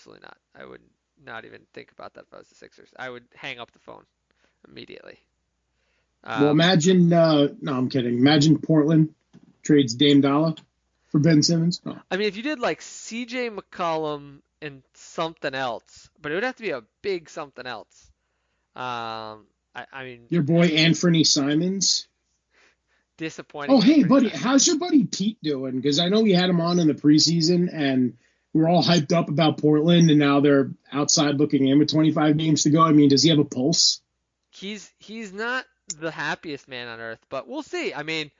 absolutely not. I would not even think about that if I was the Sixers. I would hang up the phone immediately. Well, Um, imagine. No, I'm kidding. Imagine Portland trades Dame Dollar for Ben Simmons. Oh. I mean, if you did like C.J. McCollum and something else, but it would have to be a big something else. I mean, Your boy Anthony Simons. Oh, disappointing hey, Anthony buddy, Simons. how's your buddy Pete doing? Because I know we had him on in the preseason, and we were all hyped up about Portland, and now they're outside looking in with 25 games to go. I mean, does he have a pulse? He's not the happiest man on earth, but we'll see. I mean,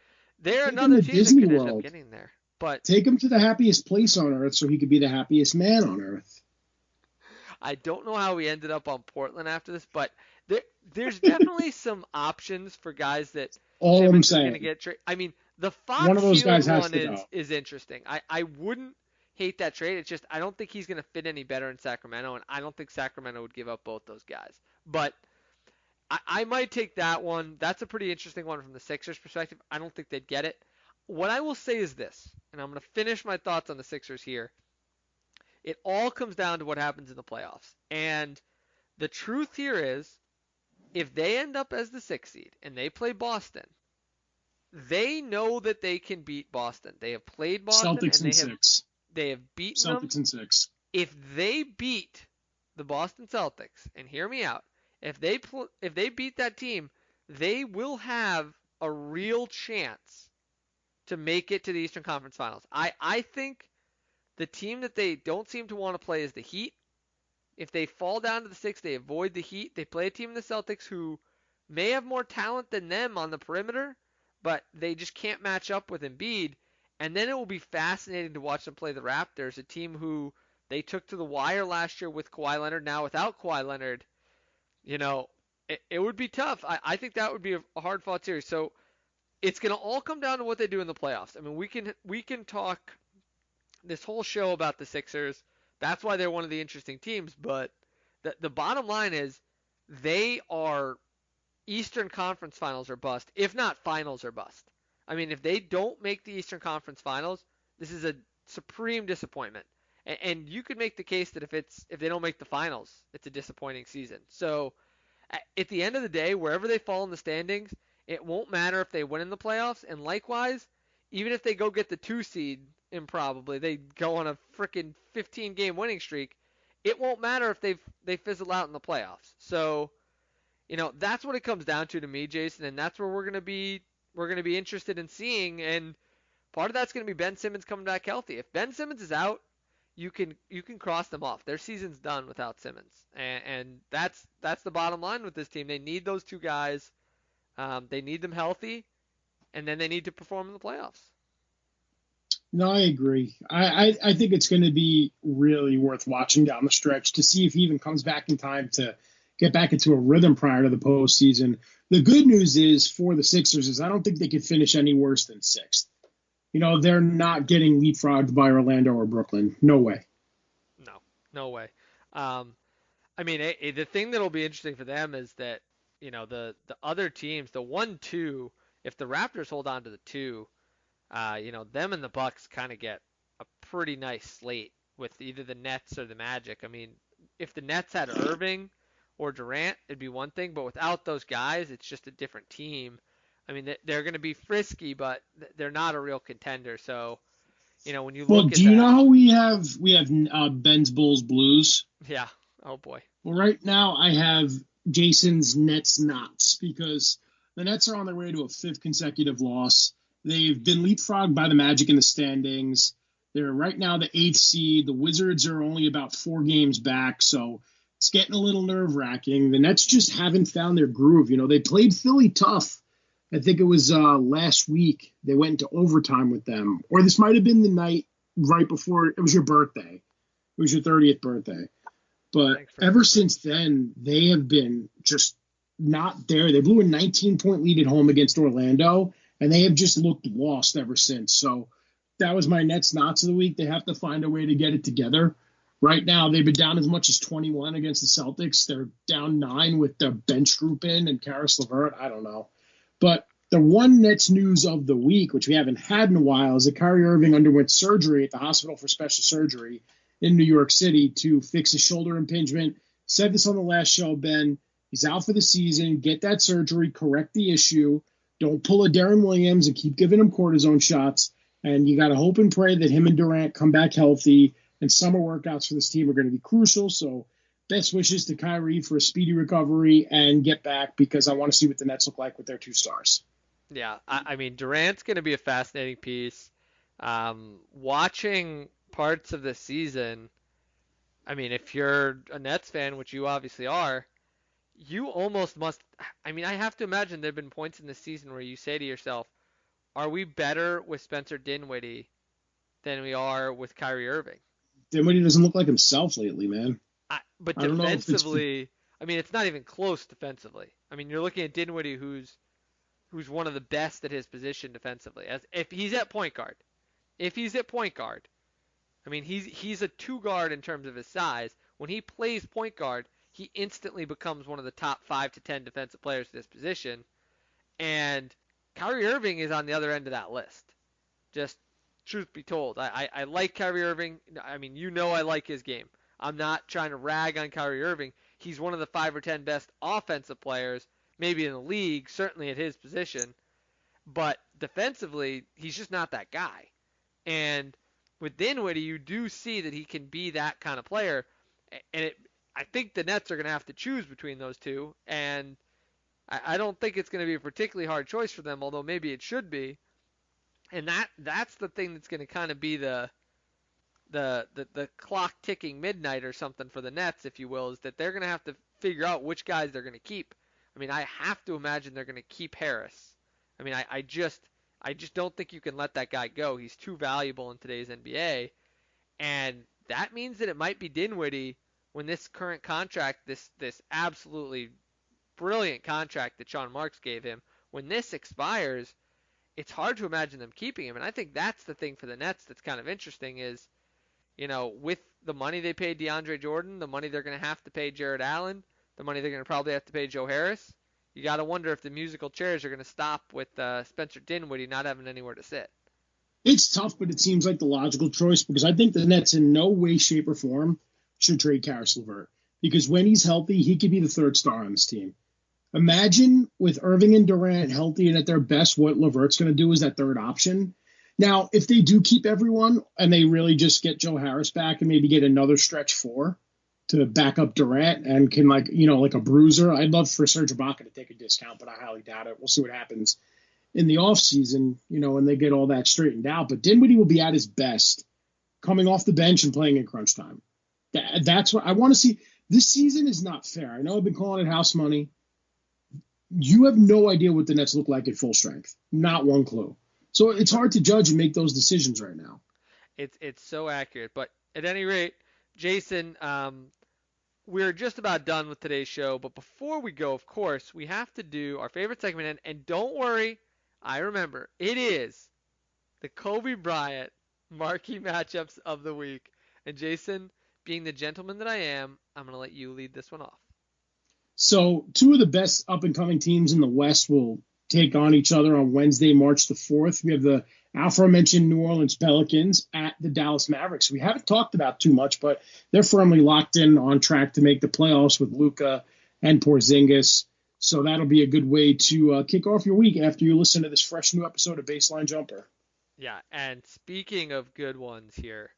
they're Take him another to team that Disney could end up World. getting there. But Take him to the happiest place on earth so he could be the happiest man on earth. I don't know how we ended up on Portland after this, but there, there's definitely some options for guys that All I'm Simmons is going to saying. get traded. I mean, the One of Fox those Shield guys has one to go. is interesting. I wouldn't hate that trade. It's just I don't think he's going to fit any better in Sacramento, and I don't think Sacramento would give up both those guys. But I might take that one. That's a pretty interesting one from the Sixers' perspective. I don't think they'd get it. What I will say is this, and I'm going to finish my thoughts on the Sixers here. It all comes down to what happens in the playoffs. And the truth here is, if they end up as the sixth seed and they play Boston, they know that they can beat Boston. They have played Boston Celtics and in six. they have beaten them. Celtics in six. If they beat the Boston Celtics, and hear me out, if they beat that team, they will have a real chance to make it to the Eastern Conference Finals. I think the team that they don't seem to want to play is the Heat. If they fall down to the six, they avoid the Heat. They play a team in the Celtics who may have more talent than them on the perimeter, but they just can't match up with Embiid. And then it will be fascinating to watch them play the Raptors, a team who they took to the wire last year with Kawhi Leonard. Now without Kawhi Leonard, you know, it would be tough. I think that would be a hard fought series. So it's going to all come down to what they do in the playoffs. I mean, we can talk this whole show about the Sixers. That's why they're one of the interesting teams. But the bottom line is they are Eastern Conference Finals or bust, if not Finals or bust. I mean, if they don't make the Eastern Conference Finals, this is a supreme disappointment. And you could make the case that if they don't make the finals, it's a disappointing season. So at the end of the day, wherever they fall in the standings, it won't matter if they win in the playoffs. And likewise, even if they go get the 2 seed, improbably, they go on a freaking 15-game winning streak, it won't matter if they fizzle out in the playoffs. So, that's what it comes down to me, Jason, and that's where we're gonna be interested in seeing. And part of that's gonna be Ben Simmons coming back healthy. If Ben Simmons is out, you can cross them off. Their season's done without Simmons, and that's the bottom line with this team. They need those two guys. They need them healthy, and then they need to perform in the playoffs. No, I agree. I think it's going to be really worth watching down the stretch to see if he even comes back in time to get back into a rhythm prior to the postseason. The good news is for the Sixers is I don't think they could finish any worse than sixth. They're not getting leapfrogged by Orlando or Brooklyn. No way. No, no way. I mean, the thing that'll be interesting for them is that the other teams, the 1-2, if the Raptors hold on to the 2, them and the Bucks kind of get a pretty nice slate with either the Nets or the Magic. I mean, if the Nets had Irving or Durant, it'd be one thing, but without those guys, it's just a different team. I mean, they're going to be frisky, but they're not a real contender. So, when you Well, look at do you know that, how we have Ben's Bulls Blues? yeah, oh boy, Well, right now I have Jason's Nets Knots because the Nets are on their way to a fifth consecutive loss. They've been leapfrogged by the Magic in the standings. They're right now the eighth seed. The Wizards are only about 4 games back, so it's getting a little nerve-wracking. The Nets just haven't found their groove. They played Philly tough. I think it was last week. They went into overtime with them. Or this might have been the night right before it was your birthday. It was your 30th birthday. But ever since then, they have been just not there. They blew a 19-point lead at home against Orlando, and they have just looked lost ever since. So that was my Nets Knots of the week. They have to find a way to get it together. Right now, they've been down as much as 21 against the Celtics. They're down 9 with their bench group in and Karis LeVert. I don't know. But the one Nets news of the week, which we haven't had in a while, is that Kyrie Irving underwent surgery at the hospital for special surgery. in New York City to fix his shoulder impingement. Said this on the last show, Ben. He's out for the season. Get that surgery, correct the issue. Don't pull a Darren Williams and keep giving him cortisone shots. And you got to hope and pray that him and Durant come back healthy. And summer workouts for this team are going to be crucial. So best wishes to Kyrie for a speedy recovery and get back, because I want to see what the Nets look like with their two stars. Yeah, I mean, Durant's going to be a fascinating piece. Watching parts of the season, I mean, if you're a Nets fan, which you obviously are, you almost must. I mean, I have to imagine there have been points in the season where you say to yourself, are we better with Spencer Dinwiddie than we are with Kyrie Irving? Dinwiddie doesn't look like himself lately, man. But I don't know if it's defensively, I mean, it's not even close defensively. I mean, you're looking at Dinwiddie, who's one of the best at his position defensively. As if he's at point guard, I mean, he's a two guard in terms of his size. When he plays point guard, he instantly becomes one of the top 5 to 10 defensive players at this position. And Kyrie Irving is on the other end of that list. Just truth be told, I like Kyrie Irving. I mean, I like his game. I'm not trying to rag on Kyrie Irving. He's one of the 5 or 10 best offensive players, maybe in the league, certainly at his position. But defensively, he's just not that guy. And with Dinwiddie, you do see that he can be that kind of player. And I think the Nets are going to have to choose between those two. And I don't think it's going to be a particularly hard choice for them, although maybe it should be. And that's the thing that's going to kind of be the clock ticking midnight or something for the Nets, if you will, is that they're going to have to figure out which guys they're going to keep. I mean, I have to imagine they're going to keep Harris. I mean, I just don't think you can let that guy go. He's too valuable in today's NBA. And that means that it might be Dinwiddie when this current contract, this absolutely brilliant contract that Sean Marks gave him, when this expires, it's hard to imagine them keeping him. And I think that's the thing for the Nets that's kind of interesting is, with the money they paid DeAndre Jordan, the money they're going to have to pay Jared Allen, the money they're going to probably have to pay Joe Harris, you got to wonder if the musical chairs are going to stop with Spencer Dinwiddie not having anywhere to sit. It's tough, but it seems like the logical choice, because I think the Nets in no way, shape, or form should trade Caris LeVert, because when he's healthy, he could be the third star on this team. Imagine with Irving and Durant healthy and at their best, what LeVert's going to do is that third option. Now, if they do keep everyone and they really just get Joe Harris back and maybe get another stretch 4 to back up Durant and can, like a bruiser, I'd love for Serge Ibaka to take a discount, but I highly doubt it. We'll see what happens in the offseason, when they get all that straightened out. But Dinwiddie will be at his best coming off the bench and playing in crunch time. That's what I want to see. This season is not fair. I know I've been calling it house money. You have no idea what the Nets look like at full strength. Not one clue. So it's hard to judge and make those decisions right now. It's so accurate. But at any rate, Jason, we're just about done with today's show. But before we go, of course, we have to do our favorite segment. And don't worry, I remember. It is the Kobe Bryant marquee matchups of the week. And Jason, being the gentleman that I am, I'm going to let you lead this one off. So 2 of the best up-and-coming teams in the West will take on each other on Wednesday, March the 4th. We have the aforementioned New Orleans Pelicans at the Dallas Mavericks. We haven't talked about too much, but they're firmly locked in on track to make the playoffs with Luka and Porzingis. So that'll be a good way to kick off your week after you listen to this fresh new episode of Baseline Jumper. Yeah, and speaking of good ones here,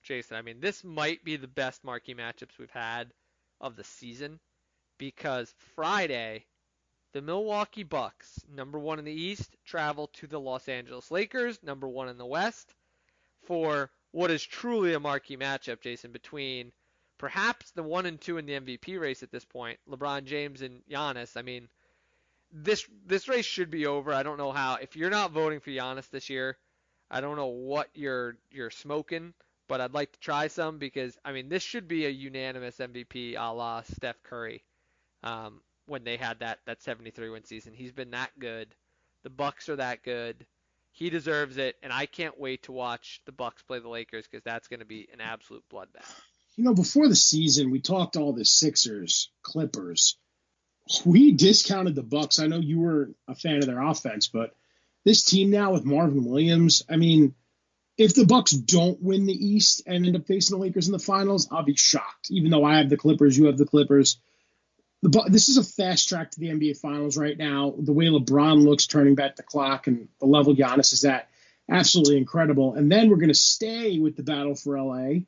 Jason, I mean, this might be the best marquee matchups we've had of the season. Because Friday, the Milwaukee Bucks, number 1 in the East, travel to the Los Angeles Lakers, number 1 in the West, for what is truly a marquee matchup, Jason, between perhaps the 1 and 2 in the MVP race at this point, LeBron James and Giannis. I mean, this race should be over. I don't know how. If you're not voting for Giannis this year, I don't know what you're smoking, but I'd like to try some because, I mean, this should be a unanimous MVP a la Steph Curry. When they had that 73-win season. He's been that good. The Bucks are that good. He deserves it, and I can't wait to watch the Bucks play the Lakers because that's going to be an absolute bloodbath. Before the season, we talked all the Sixers, Clippers. We discounted the Bucks. I know you were a fan of their offense, but this team now with Marvin Williams, I mean, If the Bucks don't win the East and end up facing the Lakers in the finals, I'll be shocked. Even though I have the Clippers, you have the Clippers. This is a fast track to the NBA Finals right now. The way LeBron looks turning back the clock and the level Giannis is at, absolutely incredible. And then we're going to stay with the battle for LA.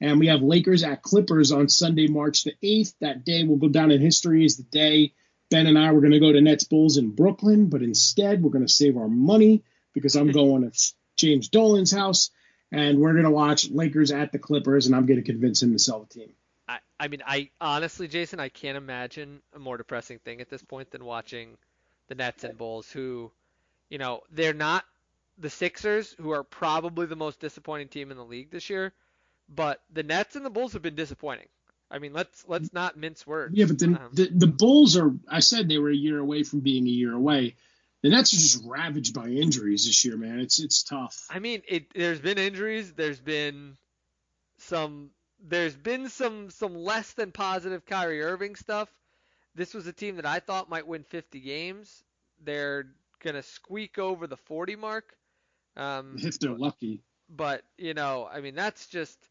And we have Lakers at Clippers on Sunday, March the 8th. That day will go down in history as the day Ben and I were going to go to Nets Bulls in Brooklyn. But instead, we're going to save our money because I'm going to James Dolan's house. And we're going to watch Lakers at the Clippers, and I'm going to convince him to sell the team. I mean, I honestly, Jason, I can't imagine a more depressing thing at this point than watching the Nets and Bulls, who, they're not the Sixers, who are probably the most disappointing team in the league this year, but the Nets and the Bulls have been disappointing. I mean, let's not mince words. Yeah, but the Bulls are, I said they were a year away from being a year away. The Nets are just ravaged by injuries this year, man. It's tough. I mean, there's been injuries. There's been some less than positive Kyrie Irving stuff. This was a team that I thought might win 50 games. They're going to squeak over the 40 mark. If they're lucky. But, I mean, that's just –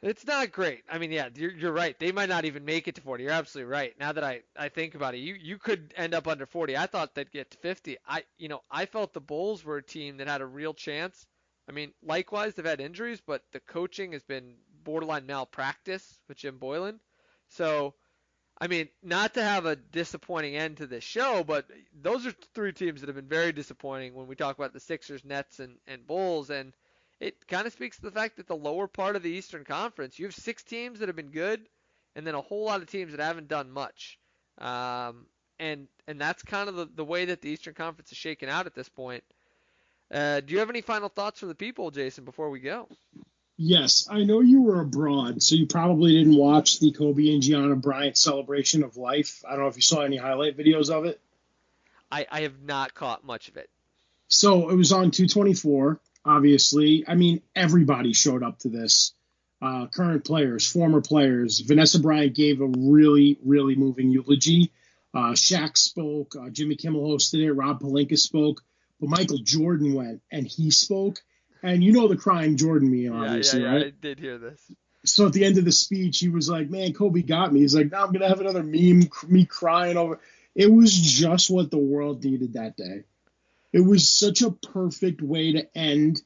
it's not great. I mean, yeah, you're right. They might not even make it to 40. You're absolutely right. Now that I think about it, you could end up under 40. I thought they'd get to 50. I felt the Bulls were a team that had a real chance. I mean, likewise, they've had injuries, but the coaching has been borderline malpractice with Jim Boylan. So, I mean, not to have a disappointing end to this show, but those are three teams that have been very disappointing when we talk about the Sixers, Nets, and Bulls. And it kind of speaks to the fact that the lower part of the Eastern Conference, you have 6 teams that have been good, and then a whole lot of teams that haven't done much. And that's kind of the way that the Eastern Conference is shaken out at this point. Do you have any final thoughts for the people, Jason, before we go? Yes, I know you were abroad, so you probably didn't watch the Kobe and Gianna Bryant celebration of life. I don't know if you saw any highlight videos of it. I have not caught much of it. So it was on 224, obviously. I mean, everybody showed up to this. Current players, former players. Vanessa Bryant gave a really, really moving eulogy. Shaq spoke. Jimmy Kimmel hosted it. Rob Pelinka spoke. But Michael Jordan went, and he spoke. And you know the crying Jordan meme, obviously, yeah, right? I did hear this. So at the end of the speech, he was like, man, Kobe got me. He's like, now I'm going to have another meme, me crying over. It was just what the world needed that day. It was such a perfect way to end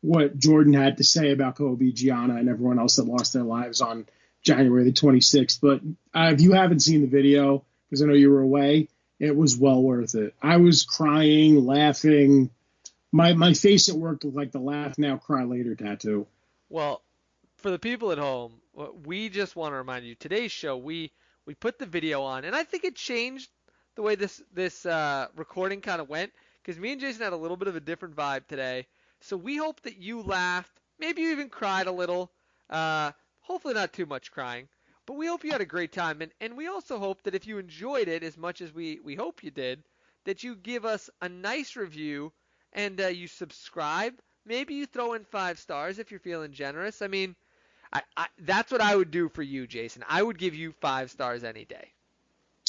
what Jordan had to say about Kobe, Gianna, and everyone else that lost their lives on January the 26th. But if you haven't seen the video, because I know you were away, it was well worth it. I was crying, laughing. My face at work looked like the laugh now, cry later tattoo. Well, for the people at home, we just want to remind you, today's show, we put the video on, and I think it changed the way this recording kind of went, because me and Jason had a little bit of a different vibe today. So we hope that you laughed, maybe you even cried a little, hopefully not too much crying, but we hope you had a great time, and we also hope that if you enjoyed it as much as we hope you did, that you give us a nice review and you subscribe. Maybe you throw in 5 stars if you're feeling generous. I mean, that's what I would do for you, Jason. I would give you 5 stars any day.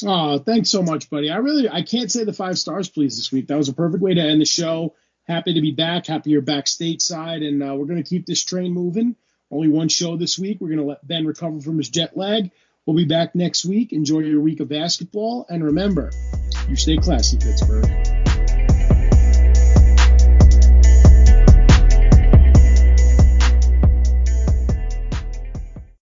Oh, thanks so much, buddy. I can't say the 5 stars, please, this week. That was a perfect way to end the show. Happy to be back. Happy you're back stateside, and we're going to keep this train moving. Only one show this week. We're going to let Ben recover from his jet lag. We'll be back next week. Enjoy your week of basketball, and remember, you stay classy, Pittsburgh.